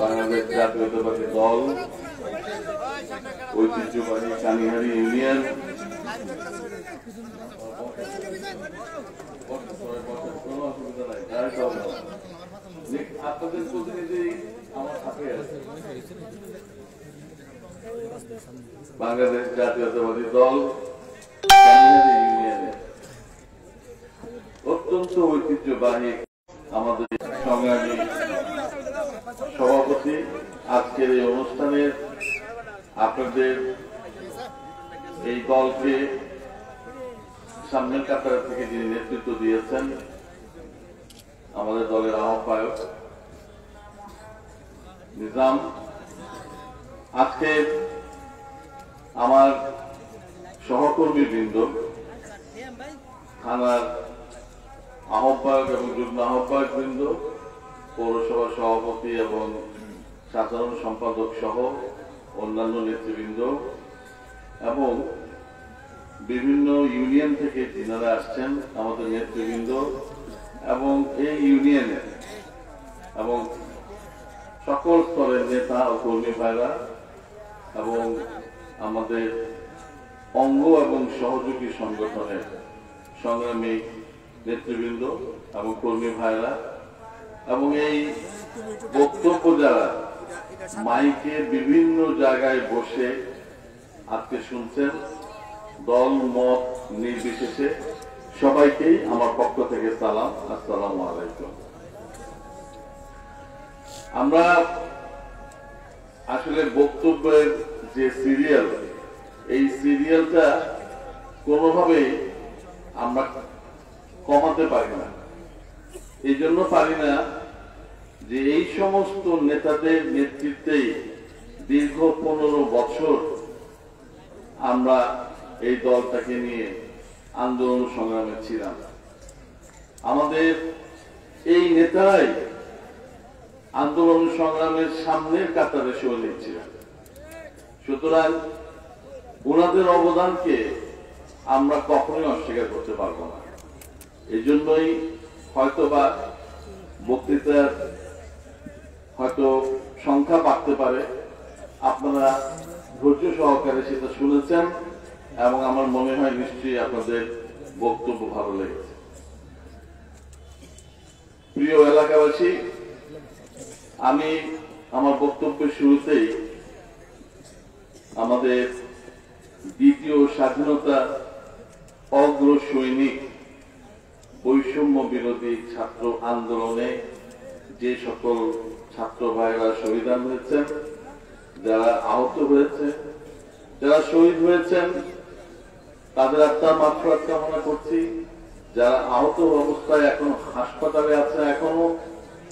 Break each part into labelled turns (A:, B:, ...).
A: বাংলাদেশ জাতীয়তাবাদী দল ঐতিহ্যবাহী কানিহারি ইউনিয়ন আপনাদের প্রতিনিধি আমার সাথে আছে। বাংলাদেশ জাতীয়তাবাদী দল কানিহারি ইউনিয়নের অত্যন্ত ঐতিহ্যবাহী আমাদের সংগ্রামী সভাপতি আজকের এই অনুষ্ঠানের আপনাদের এই দলকে সামনের কাতার থেকে যিনি নেতৃত্ব দিয়েছেন আমাদের দলের আহ্বায়ক নিজাম, আজকে আমার সহকর্মী বৃন্দ, থানার আহ্বায়ক এবং যুগ্ম আহ্বায়ক বৃন্দ, পৌরসভার সভাপতি এবং সাধারণ সম্পাদক সহ অন্যান্য নেতৃবৃন্দ এবং বিভিন্ন ইউনিয়ন থেকে যিনারা আসছেন আমাদের নেতৃবৃন্দ এবং এই ইউনিয়নের এবং সকল স্তরের নেতা ও কর্মী ভাইরা এবং আমাদের অঙ্গ এবং সহযোগী সংগঠনের সংগ্রামী নেতৃবৃন্দ এবং কর্মী ভাইরা এবং এই বক্তব্য যারা মাইকে বিভিন্ন জায়গায় বসে আজকে শুনছেন, দল মত নির্বিশেষে সবাইকেই আমার পক্ষ থেকে সালাম, আসসালামু আলাইকুম। আমরা আসলে বক্তব্যের যে সিরিয়াল, এই সিরিয়ালটা কোনোভাবেই আমরা কমাতে পারি না। এই জন্য পারি না যে এই সমস্ত নেতাদের নেতৃত্বেই দীর্ঘ 15 বছর আমরা এই দলটাকে নিয়ে আন্দোলন সংগ্রামে ছিলাম। আমাদের এই নেতারাই আন্দোলন সংগ্রামের সামনের কাতারে সৈনিক ছিলেন। সুতরাং ওনাদের অবদানকে আমরা কখনোই অস্বীকার করতে পারবো না। এই জন্যই হয়তোবা বক্তৃতার হয়তো সংখ্যা বাড়তে পারে, আপনারা ধৈর্য সহকারে সেটা শুনেছেন এবং আমার মনে হয় নিশ্চয়ই আপনাদের বক্তব্য ভালো লেগেছে। প্রিয় এলাকাবাসী, আমি আমার বক্তব্যের শুরুতেই আমাদের দ্বিতীয় স্বাধীনতা অগ্র সৈনিক বৈষম্য বিরোধী ছাত্র আন্দোলনে যে সকল ছাত্র ভাইরা শহীদান হয়েছেন, যারা আহত হয়েছে, যারা শহীদ হয়েছেন, তাদের আত্মার মাগফিরাত কামনা করছি। যারা আহত অবস্থায় এখন হাসপাতালে আছে, এখনো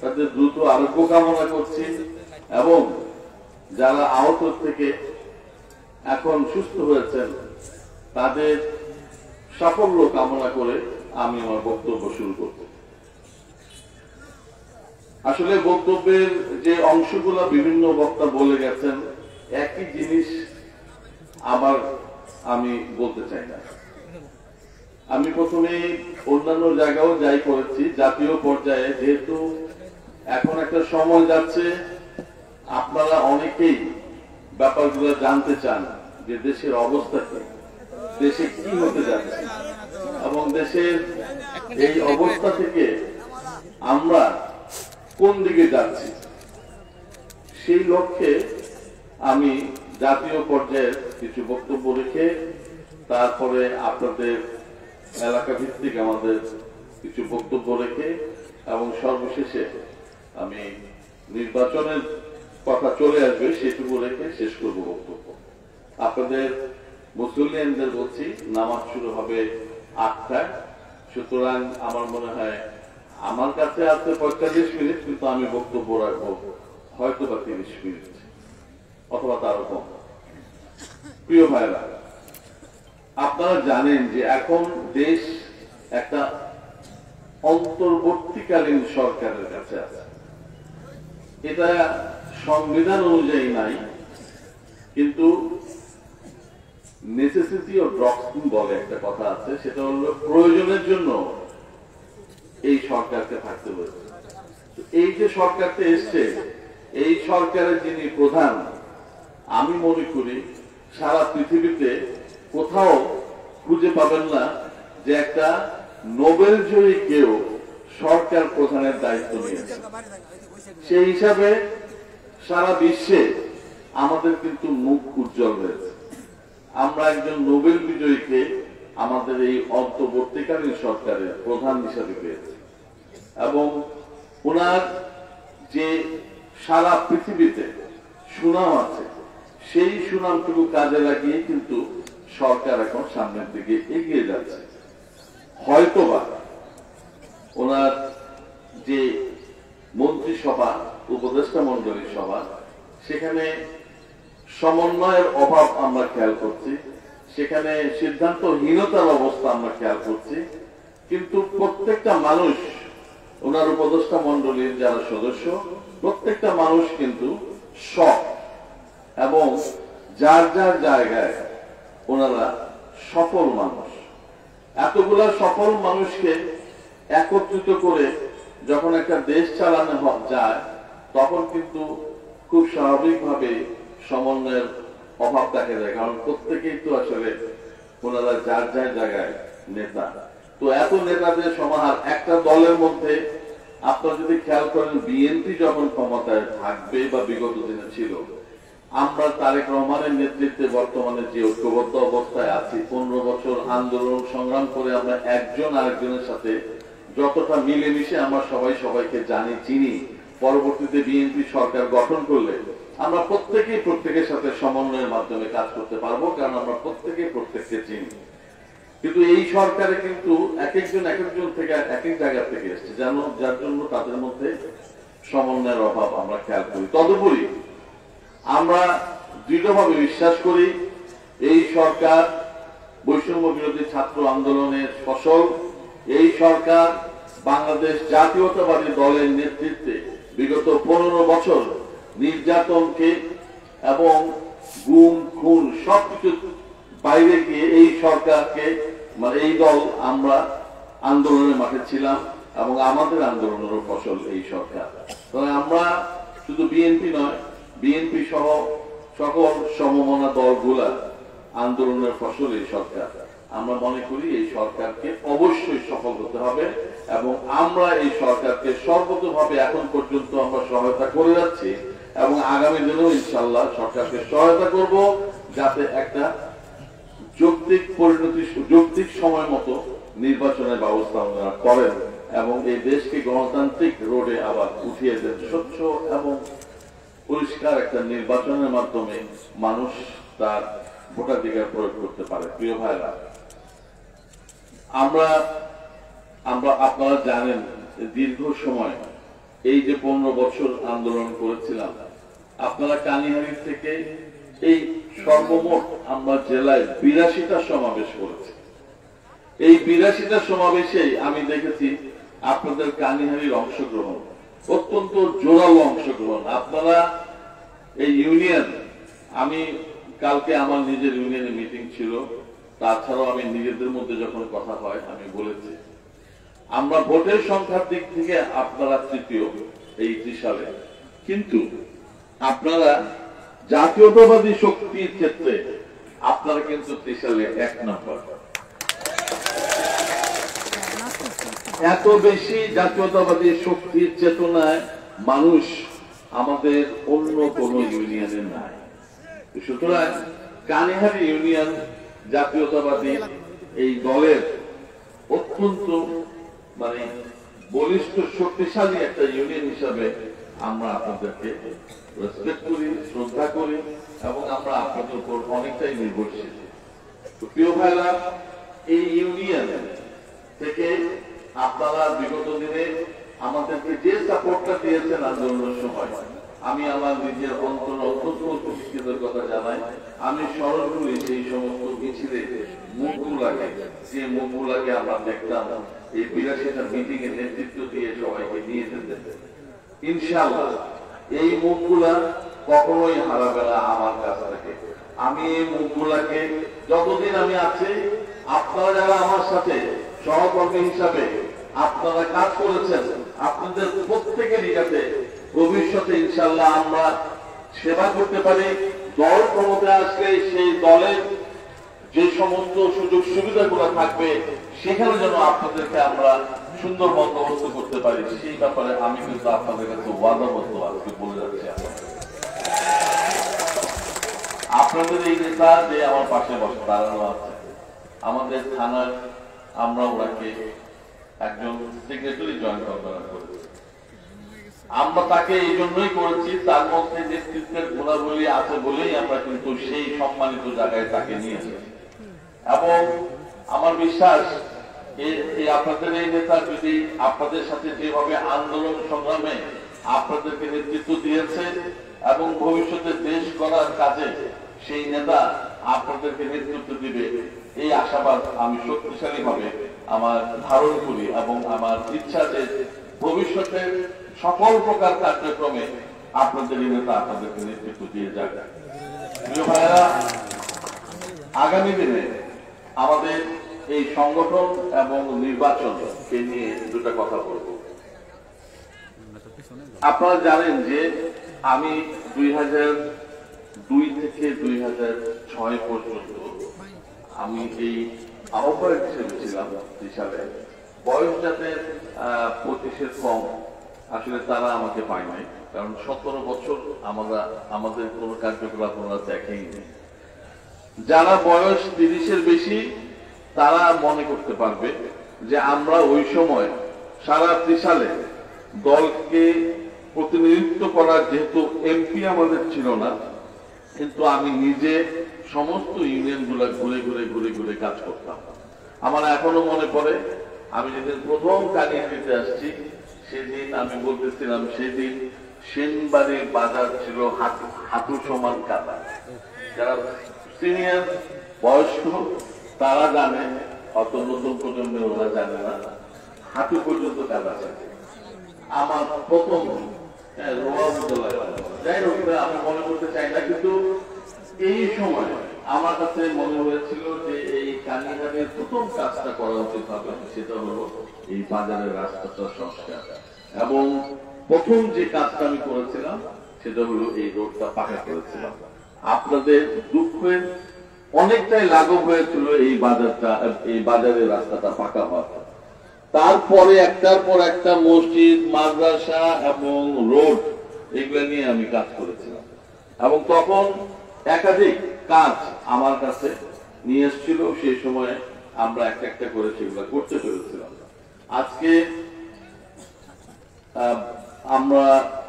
A: তাদের দ্রুত আরোগ্য কামনা করছি এবং যারা আহত থেকে এখন সুস্থ হয়েছেন তাদের সাফল্য কামনা করে আমি আমার বক্তব্য শুরু করব। আসলে বক্তব্যের যে অংশগুলো বিভিন্ন বক্তা বলে গেছেন, একই জিনিস আবার আমি বলতে চাই না। আমি প্রথমে অন্যান্য জায়গাও যাই করেছি, জাতীয় পর্যায়ে যেহেতু এখন একটা সময় যাচ্ছে, আপনারা অনেকেই ব্যাপারগুলো জানতে চান যে দেশের অবস্থা কি, দেশে কি হতে যাচ্ছে এবং দেশের এই অবস্থা থেকে আমরা কোন দিকে যাচ্ছি। সেই লক্ষ্যে আমি জাতীয় পর্যায়ের কিছু বক্তব্য রেখে তারপরে আপনাদের এলাকা ভিত্তিক আমাদের কিছু বক্তব্য রেখে এবং সর্বশেষে আমি নির্বাচনের কথা চলে আসবে সেটুকু রেখে শেষ করব বক্তব্য। আপনাদের মুসলিমদের বলছি নামাজ শুরু হবে 8টায়, সুতরাং আমার মনে হয় আমার কাছে আছে 45 মিনিট, কিন্তু আমি বক্তব্য রাখবো হয়তো বা 30 মিনিট অথবা তারও কম। প্রিয় ভাইরা, আপনারা জানেন যে এখন দেশ একটা অন্তর্বর্তীকালীন সরকারের কাছে আছে। এটা সংবিধান অনুযায়ী নাই, কিন্তু নেসেসিটি অফ ডক্ট্রিন বলে একটা কথা আছে, সেটা হলো প্রয়োজনের জন্য এই সরকারকে থাকতে হয়েছে। এই যে সরকারটা এসছে, এই সরকারের যিনি প্রধান, আমি মনে করি সারা পৃথিবীতে কোথাও খুঁজে পাবেন না যে একটা নোবেল জয়ী কেউ সরকার প্রধানের দায়িত্ব নিয়েছে। সেই হিসাবে সারা বিশ্বে আমাদের কিন্তু মুখ উজ্জ্বল হয়েছে। আমরা একজন নোবেল বিজয়ীকে আমাদের এই অন্তর্বর্তীকালীন সরকারের প্রধান হিসাবে পেয়েছি এবং ওনার যে সারা পৃথিবীতে সুনাম আছে, সেই সুনামটুকু কাজে লাগিয়ে কিন্তু সরকার এখন সামনের দিকে এগিয়ে যাচ্ছে। হয়তোবা ওনার যে মন্ত্রিসভা, উপদেষ্টা মন্ডলীর সভা, সেখানে সমন্বয়ের অভাব আমরা খেয়াল করছি, সেখানে সিদ্ধান্তহীনতার অবস্থা আমরা খেয়াল করছি। কিন্তু প্রত্যেকটা মানুষ, ওনার উপদেষ্টা মন্ডলীর যারা সদস্য, প্রত্যেকটা মানুষ কিন্তু সৎ এবং যার যার জায়গায় ওনারা সফল মানুষ। এতগুলা সফল মানুষকে একত্রিত করে যখন একটা দেশ চালানো যায়, তখন কিন্তু খুব স্বাভাবিকভাবে সমন্বয়ের অভাব দেখা যায়, কারণ প্রত্যেকেই তো আসলে ওনারা যার যার জায়গায় নেতা। তো এত নেতাদের সমাহার একটা দলের মধ্যে, আপনারা যদি খেয়াল করেন, বিএনপি যখন ক্ষমতায় থাকবে বা বিগত দিনে ছিল, আমরা তারেক রহমানের নেতৃত্বে বর্তমানে যে ঐক্যবদ্ধ অবস্থায় আছি, 15 বছর আন্দোলন সংগ্রাম করে আমরা একজন আরেকজনের সাথে যতটা মিলেমিশে আমরা সবাই সবাইকে জানি, চিনি, পরবর্তীতে বিএনপি সরকার গঠন করলে আমরা প্রত্যেকেই প্রত্যেকের সাথে সমন্বয়ের মাধ্যমে কাজ করতে পারবো, কারণ আমরা প্রত্যেকেই প্রত্যেককে চিনি। কিন্তু এই সরকারে কিন্তু এক একজন থেকে এক এক জায়গা থেকে এসছে, যার জন্য তাদের মধ্যে সমন্বয়ের অভাব আমরা খেয়াল করি। তদুপরি আমরা দৃঢ়ভাবে বিশ্বাস করি এই সরকার বৈষম্য বিরোধী ছাত্র আন্দোলনের ফসল। এই সরকার বাংলাদেশ জাতীয়তাবাদী দলের নেতৃত্বে বিগত 15 বছর নির্যাতনকে এবং গুম খুন সবকিছু বাইরে গিয়ে এই সরকারকে, মানে এই দল, আমরা আন্দোলনের মাঠে ছিলাম এবং আমাদের আন্দোলনেরও ফসল এই সরকার। তবে আমরা শুধু বিএনপি নয়, বিএনপি সহ সকল সমমনা দলগুলা আন্দোলনের ফসল এই সরকার। আমরা মনে করি এই সরকারকে অবশ্যই সফল হতে হবে এবং আমরা এই সরকারকে সর্বতভাবে এখন পর্যন্ত আমরা সহায়তা করে যাচ্ছি এবং আগামী দিনেও ইনশাআল্লাহ সরকারকে সহায়তা করব, যাতে একটা যৌক্তিক সময় মতো নির্বাচনের ব্যবস্থা আপনারা করেন এবং এই দেশকে গণতান্ত্রিক রোডে আবার উঠিয়ে দেন। স্বচ্ছ এবং পরিষ্কার একটা নির্বাচনের মাধ্যমে মানুষ তার ভোটাধিকার প্রয়োগ করতে পারে। প্রিয় ভাইরা, আপনারা জানেন দীর্ঘ সময় এই যে 15 বছর আন্দোলন করেছিলাম, আপনারা কানিহারি থেকে এই সর্বমোট আমরা জেলায় 82টা সমাবেশ করেছি। এই 82টা সমাবেশেই আমি দেখেছি আপনাদের কানিহারির অংশগ্রহণ, অত্যন্ত জোরালো অংশগ্রহণ। আপনারা এই ইউনিয়ন, আমি কালকে আমার নিজের ইউনিয়নে মিটিং ছিল, তাছাড়াও আমি নিজেদের মধ্যে যখন কথা হয় আমি বলেছি, আমরা ভোটের সংখ্যার দিক থেকে আপনারা তৃতীয় এই ত্রিশালে, কিন্তু আপনারা জাতীয়তাবাদী শক্তির ক্ষেত্রে আপনারা কিন্তু ত্রিশালে 1 নম্বর। এত বেশি জাতীয়তাবাদী শক্তির চেতনায় মানুষ আমাদের অন্য কোন ইউনিয়নে নাই। সুতরাং কানিহারি ইউনিয়ন জাতীয়তাবাদী এই দলের অত্যন্ত বলিষ্ঠ শক্তিশালী একটা ইউনিয়ন হিসাবে আমরা আপনাদেরকে রেসপেক্ট করি, শ্রদ্ধা করি এবং আমরা আপনাদের উপর অনেকটাই নির্ভরশীল। প্রিয় ভাইরা, এই ইউনিয়ন থেকে আপনারা বিগত দিনে আমাদেরকে যে সাপোর্টটা দিয়েছেন আন্দোলনের সময়, আমি আমার নিজের অন্তরের কথা জানাই। আমি স্মরণ করি সেই সমস্ত মিছিলে মুখগুলাকে, যে মুখগুলাকে আমরা দেখতাম এই 82টা মিটিং এর নেতৃত্ব দিয়ে সবাইকে নিয়ে যেতেন। ইনশাআল্লাহ এই মুখগুলা কখনোই হারাবে না আমার কাছ থেকে। আমি এই মুখগুলাকে যতদিন আমি আছি, আপনারা যারা আমার সাথে সহকর্মী হিসাবে আপনারা কাজ করেছেন, আপনাদের প্রত্যেকেরই যাতে ভবিষ্যতে ইনশাআল্লাহ আমরা সেবা করতে পারি, দল ক্ষমতায় আসলে সেই দলের যে সমস্ত সুযোগ সুবিধাগুলো থাকবে সেখানে যেন আপনাদেরকে আমরা সুন্দর বন্দোবস্ত করতে পারি, সেই ব্যাপারে আমি কিন্তু আপনাদের কাছে ওয়াদাবদ্ধ আজকে বলে যাচ্ছি। আপনাদের এই নেতা যে আমার পাশে বসে দাঁড়ানো আছে, আমাদের থানার আমরা ওনাকে একজন সেক্রেটারি জয়েন করেছি। আমরা তাকে এই জন্যই করেছি, তার মধ্যে নেতৃত্বের গুণাবলী আছে বলেই আমরা কিন্তু সেই সম্মানিত জায়গায় তাকে নিয়েছি। এবং আমার বিশ্বাস আপনাদের এই নেতা যদি আপনাদের সাথে যেভাবে আন্দোলন সংগ্রামে আপনাদেরকে নেতৃত্ব দিয়েছে এবং ভবিষ্যতে দেশ গড়ার কাজে সেই নেতা আপনাদেরকে নেতৃত্ব দিবে, এই আশাবাদ আমি শক্তিশালী ভাবে আমার ধারণ করি এবং আমার ইচ্ছা যে ভবিষ্যতের সকল প্রকার কার্যক্রমে আপনাদের এই নেতা আপনাদেরকে নেতৃত্ব দিয়ে যাবে। প্রিয় ভাইয়েরা, আগামী দিনে আমাদের এই সংগঠন এবং নির্বাচনকে নিয়ে দুটা কথা বলব। আপনারা জানেন যে আমি 2002 থেকে 2006 পর্যন্ত আমি এই আহ্বায়ক হিসেবে ছিলাম হিসাবে। বয়স যাদের 25-এর কম আসলে তারা আমাকে পায় নাই, কারণ 17 বছর আমাদের কোন কার্যকলাপ ওনারা দেখেই নেই। যারা বয়স 30-এর বেশি তারা মনে করতে পারবে যে আমরা ওই সময় সারা ত্রিশালে দলকে প্রতিনিধিত্ব করার, যেহেতু এমপি আমাদের ছিল না, কিন্তু আমি নিজে সমস্ত ইউনিয়ন গুলা ঘুরে ঘুরে ঘুরে ঘুরে কাজ করতাম। আমার এখনো মনে পড়ে আমি যেদিন প্রথম কানিয়াতে আসছি সেদিন আমি বলতেছিলাম, সেদিন সেনবাড়ির বাজার ছিল হাঁটু সমান কাদা। যারা সিনিয়র বয়স্ক তারা জানে, অত নতুন প্রজন্মের ওরা জানে না, হাঁটু পর্যন্ত কাদা থাকে। আমার প্রথম যাই হোক আমি মনে করতে চাই না, কিন্তু এই সময় আমার কাছে মনে হয়েছিল যে এই কানিহারের প্রথম কাজটা করা উচিত হবে, সেটা হলো এই বাজারের রাস্তাটা সংস্কার। এবং প্রথম যে কাজটা আমি করেছিলাম সেটা হলো এই রোডটা পাকা করেছিলাম। আপনাদের দুঃখের অনেকটাই লাঘব হয়েছিল এই বাজারের রাস্তাটা পাকা হওয়ার। তারপরে একটার পর একটা মসজিদ, মাদ্রাসা এবং রোড এগুলো নিয়ে আমি কাজ করেছিলাম। এবং তখন একাধিক কাজ আমার কাছে নিয়ে এসেছিল, সেই সময় আমরা একটা একটা করে সেগুলো করতে পেরেছিলাম। আজকে আমরা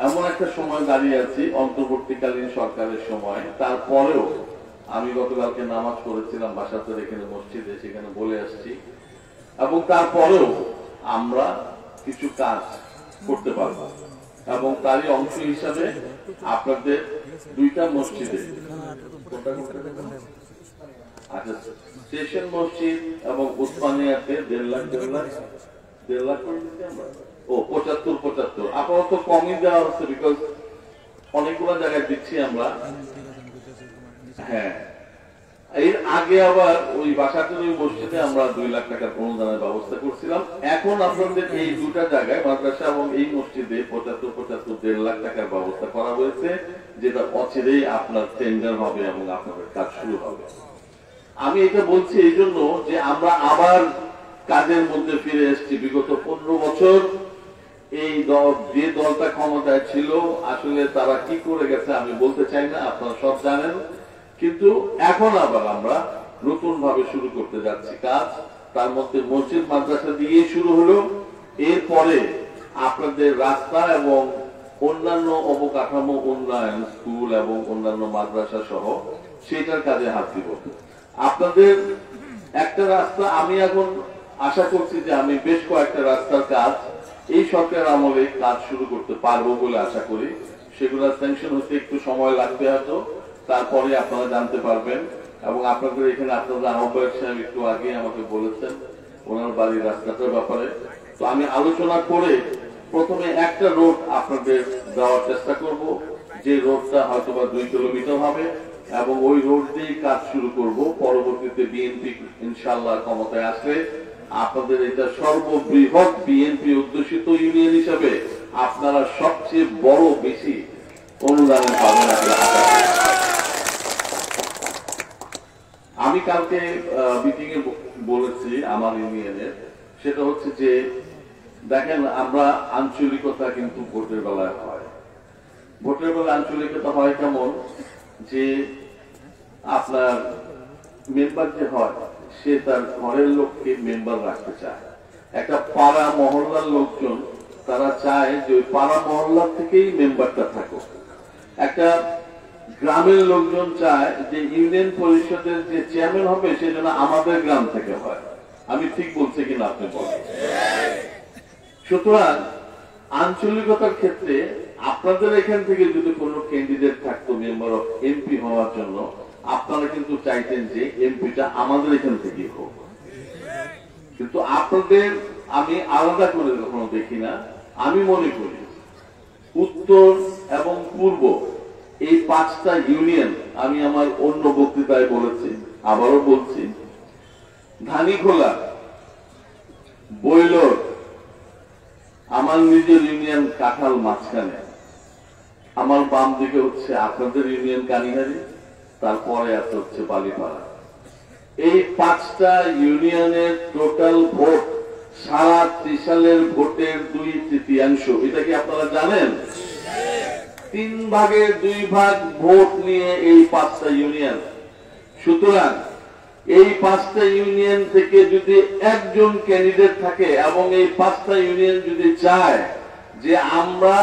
A: এমন একটা সময় দাঁড়িয়ে আছি, অন্তর্বর্তীকালীন সরকারের সময়। তারপরেও আমি গতকালকে নামাজ পড়েছিলাম বাসাতে, এখানে মসজিদে, সেখানে বলে আসছি, এবং তারপরেও আমরা কিছু কাজ করতে পারবো। এবং তারই অংশ হিসাবে আপনাদের দুইটা মসজিদে, আচ্ছা, স্টেশন মসজিদ এবং উসমানিয়াতে 1.5 লাখ করে দিচ্ছি আমরা। ও 75 আপাতত কমই দেওয়া হচ্ছে, বিকজ অনেকগুলো জায়গায় দিচ্ছি আমরা। হ্যাঁ, এর আগে আবার ওই বাসাতের ওই মসজিদে আমরা 2 লাখ টাকার অনুদানের ব্যবস্থা করছিলাম। এখন আপনাদের এই দুটা জায়গায়, মাদ্রাসা এবং এই মসজিদে 75 1.5 লাখ টাকার ব্যবস্থা করা হয়েছে, যেটা অচিরেই আপনার টেন্ডার হবে এবং আপনাদের কাজ শুরু হবে। আমি এটা বলছি এই জন্য যে আমরা আবার কাজের মধ্যে ফিরে এসেছি। বিগত 15 বছর এই যে দলটা ক্ষমতায় ছিল, আসলে তারা কি করে গেছে আমি বলতে চাই না, আপনারা সব জানেন। কিন্তু এখন আবার আমরা নতুন ভাবে শুরু করতে যাচ্ছি কাজ। তার মধ্যে মসজিদ মাদ্রাসা দিয়ে শুরু হলো, এরপরে আপনাদের রাস্তা এবং অন্যান্য অবকাঠামো উন্নয়ন, স্কুল এবং অন্যান্য মাদ্রাসা সহ সেটার কাজে হাত দিব। আপনাদের একটা রাস্তা আমি এখন আশা করছি যে আমি বেশ কয়েকটা রাস্তার কাজ এই সরকার আমলে কাজ শুরু করতে পারবো বলে আশা করি। সেগুলো স্যাংশন হতে একটু সময় লাগবে হয়তো, তারপরে আপনারা জানতে পারবেন। এবং আপনাদের এখানে আপনাদের আহ্বায়ক সাহেব একটু আগে আমাকে বলেছেন ওনার বাড়ির রাস্তাটার ব্যাপারে। তো আমি আলোচনা করে প্রথমে একটা রোড আপনাদের দেওয়ার চেষ্টা করব, যে রোডটা হয়তো বা 2 কিলোমিটার হবে, এবং ওই রোড দিয়েই কাজ শুরু করব। পরবর্তীতে বিএনপি ইনশাআল্লাহ ক্ষমতায় আসলে আপনাদের এটা সর্ববৃহৎ বিএনপি অধ্যুষিত ইউনিয়ন হিসাবে আপনারা সবচেয়ে বড় বেশি অনুদানের পাবেন। আমি কালকে মিটিং এ বলেছি আমার ইউনিয়নের, সেটা হচ্ছে যে দেখেন আমরা আঞ্চলিকতা কিন্তু ভোটের বেলায় হয়। ভোটের বেলায় আঞ্চলিকতা হয় কেমন, যে আপনার মেম্বার যে হয় সে তার ঘরের লোককে মেম্বার রাখতে চায়। একটা পাড়া মহল্লার লোকজন তারা চায় যে ওই পাড়া মহল্লার থেকেই মেম্বারটা থাকুক। একটা গ্রামের লোকজন চায় যে ইউনিয়ন পরিষদের যে চেয়ারম্যান হবে সে যেন আমাদের গ্রাম থেকে হয়। আমি ঠিক বলছি কিনা আপনি বলেন। সুতরাং আঞ্চলিকতার ক্ষেত্রে আপনাদের এখান থেকে যদি কোনো ক্যান্ডিডেট থাকতো মেম্বার অফ এমপি হওয়ার জন্য, আপনারা কিন্তু চাইতেন যে এমপিটা আমাদের এখান থেকে হোক। কিন্তু আপনাদের আমি আলাদা করে কখনো দেখি না। আমি মনে করি উত্তর এবং পূর্ব এই 5টা ইউনিয়ন, আমি আমার অন্য বক্তৃতায় বলেছি, আবারও বলছি, ধানীখোলা, বৈলর, আমার নিজের ইউনিয়ন কাঁঠাল মাঝখানে, আমার বাম দিকে হচ্ছে আপনাদের ইউনিয়ন কানিহারি, তারপরে আছে হচ্ছে বালিপাড়া। এই 5টা ইউনিয়নের টোটাল ভোট সারা ত্রিশালের ভোটের 2/3। এটা কি আপনারা জানেন? 3 ভাগের 2 ভাগ ভোট নিয়ে এই 5টা ইউনিয়ন। সুতরাং এই 5টা ইউনিয়ন থেকে যদি একজন ক্যান্ডিডেট থাকে এবং এই 5টা ইউনিয়ন যদি চায় যে আমরা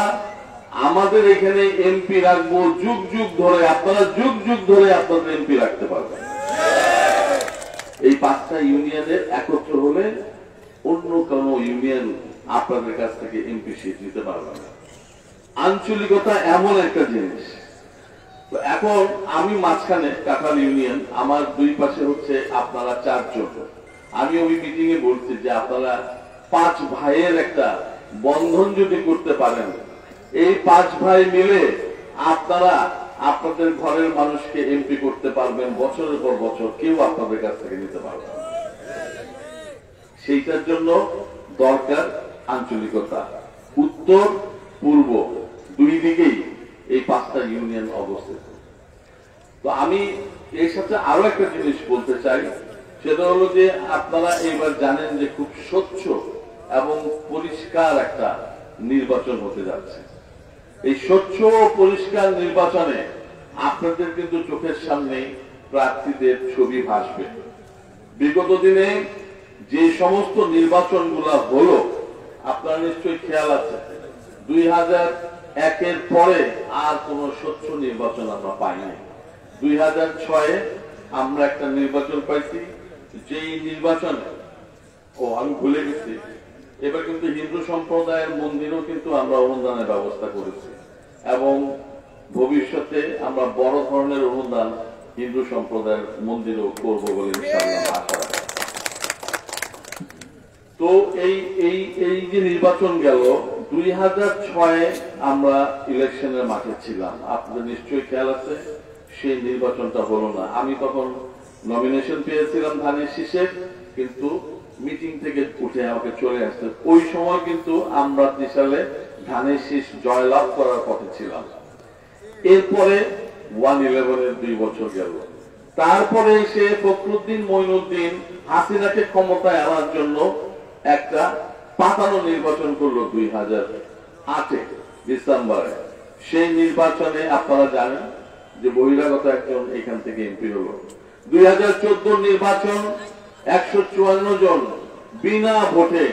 A: আমাদের এখানে এমপি রাখবো যুগ যুগ ধরে, আপনারা যুগ যুগ ধরে আপনাদের এমপি রাখতে পারবেন। এই 5টা ইউনিয়নের একত্র হলে অন্য কোন ইউনিয়ন আপনাদের কাছ থেকে এমপি সিট নিতে পারবে না। আঞ্চলিকতা এমন একটা জিনিস। এখন আমি মাঝখানে কাঁঠাল ইউনিয়ন, আমার 2 পাশে হচ্ছে আপনারা 4 জন। আমি ওই মিটিং এ বলছি যে আপনারা 5 ভাইয়ের একটা বন্ধন যদি করতে পারেন, এই 5 ভাই মিলে আপনারা আপনাদের ঘরের মানুষকে এমপি করতে পারবেন বছরের পর বছর, কেউ আপনাদের কাছ থেকে নিতে পারবে না। সেইটার জন্য দরকার আঞ্চলিকতা। উত্তর পূর্ব 2 দিকেই এই 5টা ইউনিয়ন অবস্থিত। তো আমি এর সাথে আরো একটা জিনিস বলতে চাই, সেটা হলো যে আপনারা এবার জানেন যে খুব স্বচ্ছ এবং পরিষ্কার একটা নির্বাচন হতে যাচ্ছে। এই স্বচ্ছ ও পরিষ্কার নির্বাচনে আপনাদের কিন্তু চোখের সামনে প্রার্থীদের ছবি ভাসবে। বিগত দিনে যে সমস্ত নির্বাচনগুলো হলো আপনারা নিশ্চয়ই খেয়াল আছে, 2001-এর পরে আর কোন স্বচ্ছ নির্বাচন আমরা পাইনি। 2006-এ আমরা একটা নির্বাচন পাইছি, যেই নির্বাচনে আমি ভুলে গেছি, এবার কিন্তু হিন্দু সম্প্রদায়ের মন্দিরও কিন্তু আমরা অনুদানের ব্যবস্থা করেছি এবং ভবিষ্যতে আমরা বড় ধরনের অনুদান হিন্দু সম্প্রদায়ের মন্দিরও করব বলে ইনশাআল্লাহ আশা রাখি। তো এই যে নির্বাচন গেল, 2006-এ আমরা ইলেকশনের মাঠে ছিলাম, আপনাদের নিশ্চয়ই খেয়াল আছে। সেই নির্বাচনটা হলো না। আমি তখন নমিনেশন পেয়েছিলাম ধানের শীষের, কিন্তু মিটিং থেকে উঠে আমাকে চলে আসতে। ওই সময় কিন্তু আমরা ত্রিশালে ধানের শীষ জয়লাভ করার পথে ছিলাম। এরপরে 1/11-এর 2 বছর গেল। তারপরে সে ফখরুদ্দিন মঈনুদ্দিন হাসিনাকে ক্ষমতায় আনার জন্য একটা পাতানো নির্বাচন করলো 2008-এ ডিসেম্বরে। সেই নির্বাচনে আপনারা জানেন যে বহিরাগত একজন এখান থেকে এমপি হলো। 2014 নির্বাচন 154 জন বিনা ভোটে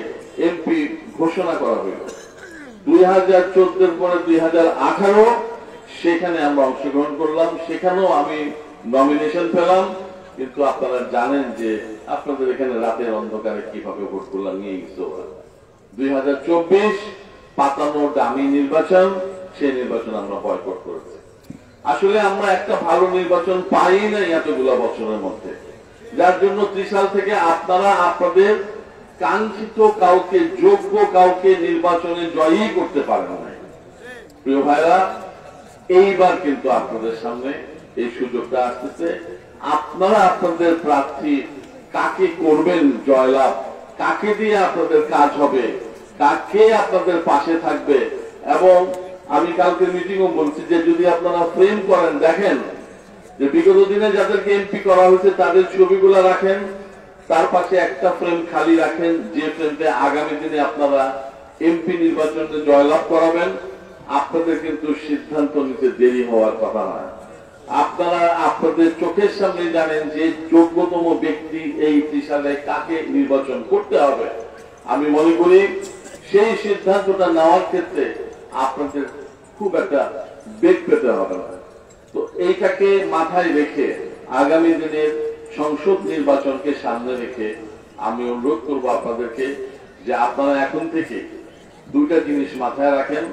A: এমপি ঘোষণা করা হইল। 2014-এর পরে 2018 সেখানে আমরা অংশগ্রহণ করলাম, সেখানেও আমি নমিনেশন পেলাম। কিন্তু আপনারা জানেন যে আপনাদের এখানে রাতের অন্ধকারে কিভাবে ভোট করলাম নিয়ে গেছে ওরা। 2024 পাতানো দামি নির্বাচন, সেই নির্বাচন আমরা বয়কট করেছি। আসলে আমরা একটা ভালো নির্বাচন পাই নাই এতগুলো বছরের মধ্যে, যার জন্য ত্রিশাল থেকে আপনারা আপনাদের কাঙ্ক্ষিত কাউকে, যোগ্য কাউকে নির্বাচনে জয়ী করতে পারেন নাই। প্রিয় ভাইরা, এইবার কিন্তু আপনাদের সামনে এই সুযোগটা আসতেছে। আপনারা আপনাদের প্রার্থী কাকে করবেন জয়লাভ, কাকে দিয়ে আপনাদের কাজ হবে, কাকে আপনাদের পাশে থাকবে। এবং আমি কালকে মিটিংও বলছি যে যদি আপনারা ফ্রেম করেন, দেখেন যে বিগত দিনে যাদেরকে এমপি করা হয়েছে তাদের ছবিগুলো রাখেন, তার পাশে একটা ফ্রেম খালি রাখেন, যে ফ্রেমতে আগামী দিনে আপনারা এমপি নির্বাচনে জয়লাভ করাবেন। আপনাদের কিন্তু সিদ্ধান্ত নিতে দেরি হওয়ার কথা নয়। আপনারা আপনাদের চোখের সামনে জানেন যে যোগ্যতম ব্যক্তি এই সালে কাকে নির্বাচন করতে হবে। আমি মনে করি সেই সিদ্ধান্তটা নেওয়ার ক্ষেত্রে আপনাদের খুব একটা বেগ পেতে হবে না। তো এইটাকে মাথায় রেখে আগামী দিনের সংসদ নির্বাচনকে সামনে রেখে আমি অনুরোধ করবো আপনাদেরকে যে আপনারা এখন থেকে দুইটা জিনিস মাথায় রাখেন।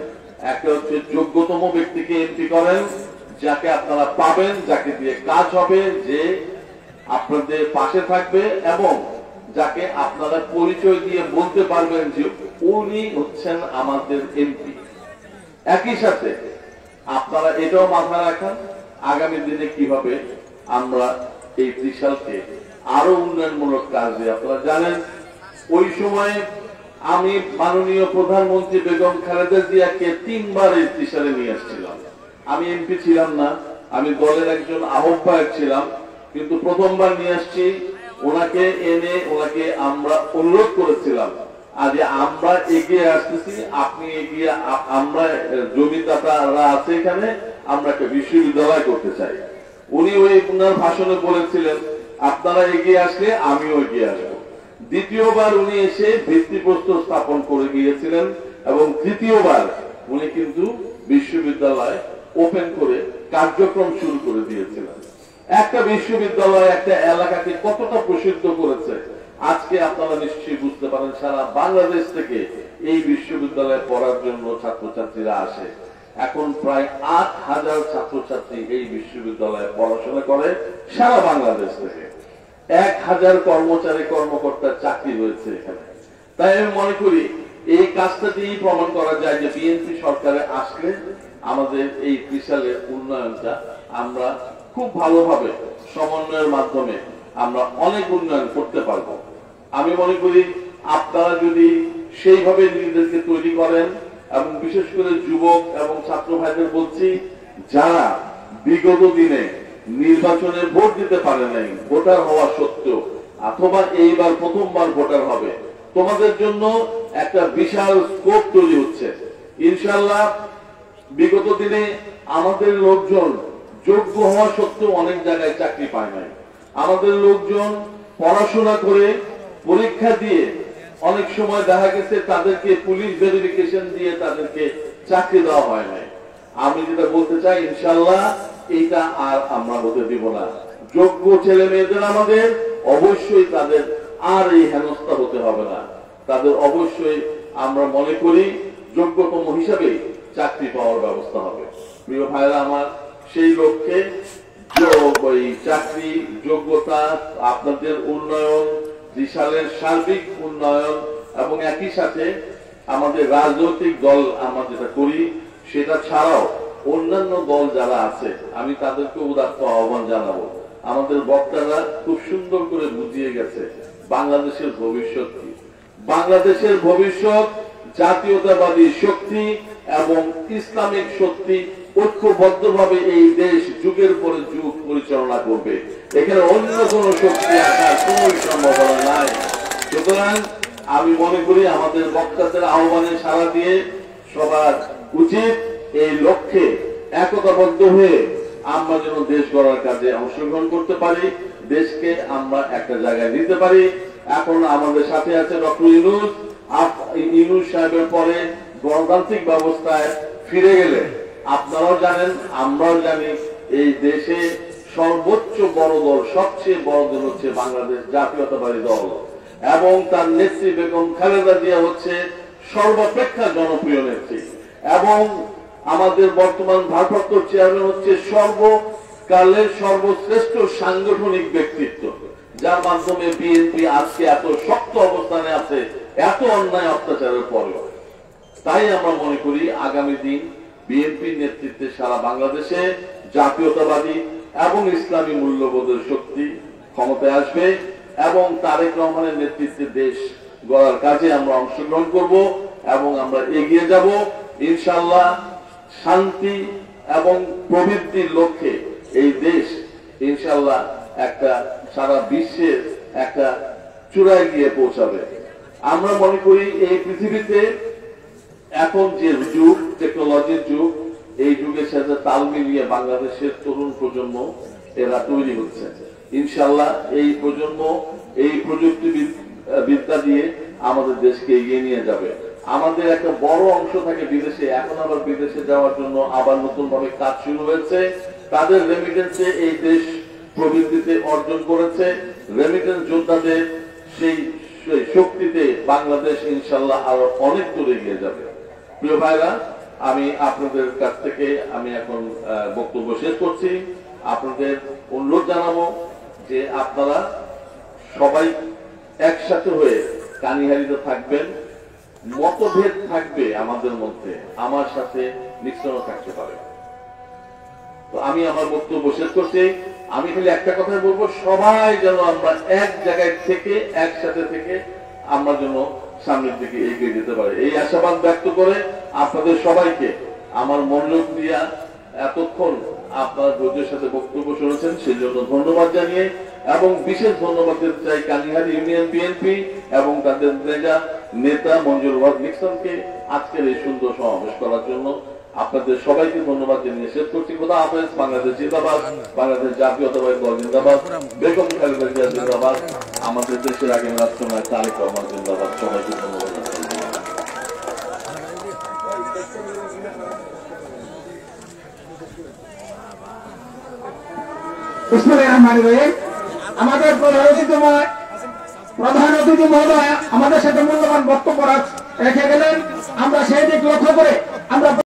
A: একটা হচ্ছে যোগ্যতম ব্যক্তিকে এমপি করেন, যাকে আপনারা পাবেন, যাকে দিয়ে কাজ হবে, যে আপনাদের পাশে থাকবে এবং যাকে আপনারা পরিচয় দিয়ে বলতে পারবেন যে উনি হচ্ছেন আমাদের এমপি। একই সাথে আপনারা এটাও মাথায় রাখেন আগামী দিনে কিভাবে আমরা এই ত্রিশালকে আরো উন্নয়নমূলক কাজে, আপনারা জানেন ওই সময় আমি মাননীয় প্রধানমন্ত্রী বেগম খালেদা জিয়াকে 3 বার এই ত্রিশালে নিয়ে আসছিলাম। আমি এমপি ছিলাম না, আমি দলের একজন আহ্বায়ক ছিলাম, কিন্তু প্রথমবার নিয়ে আসছি ওনাকে এনে ওনাকে আমরা অনুরোধ করেছিলাম আজ আমরা এগিয়ে আসতেছি, আপনি এগিয়ে, আমরা জমিদাতারা আছে এখানে, আমরা একটা বিশ্ববিদ্যালয় করতে চাই। উনি ওই ওনার ভাষণে বলেছিলেন আপনারা এগিয়ে আসলে আমিও এগিয়ে আসবো। দ্বিতীয়বার উনি এসে ভিত্তিপ্রস্তর স্থাপন করে গিয়েছিলেন এবং তৃতীয়বার উনি কিন্তু বিশ্ববিদ্যালয় ওপেন করে কার্যক্রম শুরু করে দিয়েছিলেন। একটা বিশ্ববিদ্যালয় একটা এলাকাকে কতটা প্রসিদ্ধ করেছে আজকে আপনারা নিশ্চয়ই বুঝতে পারেন। সারা বাংলাদেশ থেকে এই বিশ্ববিদ্যালয়ে পড়ার জন্য ছাত্রছাত্রীরা আসে। এখন প্রায় 8,000 ছাত্রছাত্রী এই বিশ্ববিদ্যালয়ে পড়াশোনা করে সারা বাংলাদেশ থেকে। 1,000 কর্মচারী কর্মকর্তার চাকরি রয়েছে এখানে। তাই আমি মনে করি এই কাজটা দিয়েই প্রমাণ করা যায় যে বিএনপি সরকারে আসলে আমাদের এই ত্রিশালের উন্নয়নটা আমরা খুব ভালোভাবে সমন্বয়ের মাধ্যমে আমরা অনেক উন্নয়ন করতে পারবো। আমি মনে করি আপনারা যদি সেইভাবে নিজেদেরকে তৈরি করেন এবং বিশেষ করে যুবক এবং ছাত্র ভাইদের বলছি, যারা বিগত দিনে নির্বাচনে ভোট দিতে পারে নাই, ভোটার হওয়া সত্ত্বেও অথবা এইবার প্রথমবার ভোটার হবে, তোমাদের জন্য একটা বিশাল স্কোপ তৈরি হচ্ছে। ইনশাআল্লাহ বিগত দিনে আমাদের লোকজন যোগ্য হওয়া সত্ত্বেও অনেক জায়গায় চাকরি পায় নাই। আমাদের লোকজন পড়াশোনা করে পরীক্ষা দিয়ে অনেক সময় দেখা গেছে তাদেরকে পুলিশ ভেরিফিকেশন দিয়ে তাদেরকে চাকরি দেওয়া হয় নাই। আমি যেটা বলতে চাই, ইনশাআল্লাহ এইটা আর আমরা হতে দিব না। যোগ্য ছেলে মেয়েদের আমাদের অবশ্যই তাদের আর এই হেনস্থা হতে হবে না। তাদের অবশ্যই আমরা মনে করি যোগ্যতম হিসাবে চাকরি পাওয়ার ব্যবস্থা হবে। প্রিয় ভাইরা আমার, সেই লক্ষ্যে চাকরি, যোগ্যতা, আপনাদের উন্নয়ন, ত্রিশালের সার্বিক উন্নয়ন এবং একই সাথে আমাদের রাজনৈতিক দল আমরা যেটা করি সেটা ছাড়াও অন্যান্য দল যারা আছে আমি তাদেরকে উদাত্ত আহ্বান জানাবো। আমাদের বক্তারা খুব সুন্দর করে বুঝিয়ে গেছে বাংলাদেশের ভবিষ্যৎ কি। বাংলাদেশের ভবিষ্যৎ জাতীয়তাবাদী শক্তি এবং ইসলামিক শক্তি ঐক্যবদ্ধভাবে এই দেশ যুগের পরে যুগ পরিচালনা করবে। এখানে অন্য কোন শক্তি আসার কোন সম্ভাবনা নাই। সুতরাং আমি মনে করি আমাদের বক্তাদের আহ্বানে সাড়া দিয়ে সবার উচিত এই লক্ষ্যে একতাবদ্ধ হয়ে আমরা যেন দেশ গড়ার কাজে অংশগ্রহণ করতে পারি, দেশকে আমরা একটা জায়গায় নিতে পারি। এখন আমাদের সাথে আছে ডক্টর ইউনূস সাহেবের পরে গণতান্ত্রিক ব্যবস্থায় ফিরে গেলে আপনারাও জানেন, আমরাও জানি, এই দেশে সর্বোচ্চ বড় দল, সবচেয়ে বড় দল হচ্ছে বাংলাদেশ জাতীয়তাবাদী দল এবং তার নেত্রী বেগম খালেদা জিয়া হচ্ছে সর্বাপেক্ষা জনপ্রিয় নেত্রী এবং আমাদের বর্তমান ভারপ্রাপ্ত চেয়ারম্যান হচ্ছে সর্বকালের সর্বশ্রেষ্ঠ সাংগঠনিক ব্যক্তিত্ব, যার মাধ্যমে বিএনপি আজকে এত শক্ত অবস্থানে আছে এত অন্যায় অত্যাচারের পরেও। তাই আমরা মনে করি আগামী দিন বিএনপির নেতৃত্বে সারা বাংলাদেশে জাতীয়তাবাদী এবং ইসলামী মূল্যবোধের শক্তি ক্ষমতায় আসবে এবং তারেক রহমানের নেতৃত্বে দেশ গড়ার কাজে আমরা অংশগ্রহণ করব এবং আমরা এগিয়ে যাব ইনশাআল্লাহ। শান্তি এবং প্রবৃদ্ধির লক্ষ্যে এই দেশ ইনশাআল্লাহ একটা সারা বিশ্বের একটা চূড়ায় গিয়ে পৌঁছাবে। আমরা মনে করি এই পৃথিবীতে এখন যে যুগ, টেকনোলজির যুগ, এই যুগের সাথে তাল মিলিয়ে বাংলাদেশের তরুণ প্রজন্ম এরা তৈরি হচ্ছে। ইনশাআল্লাহ এই প্রজন্ম এই প্রযুক্তি বিদ্যা দিয়ে আমাদের দেশকে এগিয়ে নিয়ে যাবে। আমাদের একটা বড় অংশ থাকে বিদেশে, এখন আবার বিদেশে যাওয়ার জন্য আবার নতুন ভাবে কাজ শুরু হয়েছে। তাদের রেমিটেন্সে এই দেশ প্রবৃদ্ধিতে অর্জন করেছে। রেমিটেন্স যোদ্ধাদের সেই শক্তিতে বাংলাদেশ ইনশাআল্লাহ আরো অনেক দূর এগিয়ে যাবে। প্রিয় ভাইরা, আমি আপনাদের কাছ থেকে আমি এখন বক্তব্য শেষ করছি। আপনাদের অনুরোধ জানাবো যে আপনারা সবাই একসাথে হয়ে কানিহারিতে থাকবেন। মতভেদ থাকবে আমাদের মধ্যে, আমার সাথে মিশ্রণ থাকতে পারে। তো আমি আমার বক্তব্য শেষ করছি। আমি খালি একটা কথাই বলবো, সবাই যেন আমরা এক জায়গায় থেকে একসাথে থেকে আমরা যেন সামনের দিকে এগিয়ে যেতে পারি, এই আশাবাদ ব্যক্ত করে আপনাদের সবাইকে আমার মনোযোগ দিয়া এতক্ষণ আপনার ধৈর্যের সাথে বক্তব্য শুনেছেন সেই জন্য ধন্যবাদ জানিয়ে, এবং বিশেষ ধন্যবাদ দিতে চাই কানিহারি ইউনিয়ন বিএনপি এবং তাদের নেতা মঞ্জুর ওয়াজ নিক্সনকে আজকের এই সুন্দর সমাবেশ করার জন্য। আপনাদের সবাইকে ধন্যবাদ জানিয়ে শেষ করছি। খোদা হাফেজ। বাংলাদেশ জিন্দাবাদ, বাংলাদেশ জাতীয়তাবাদী দল জিন্দাবাদ, বেগম খালেদা জিয়া জিন্দাবাদ, আমাদের দেশের আগামী রাষ্ট্রনায়ক তারেক রহমান জিন্দাবাদ। সবাইকে ধন্যবাদ।
B: আমাদের প্রধান অতিথি মহোদয় আমাদের সাথে মূল্যবান বক্তব্য রেখে গেলেন। আমরা সেই দিক লক্ষ্য করে আমরা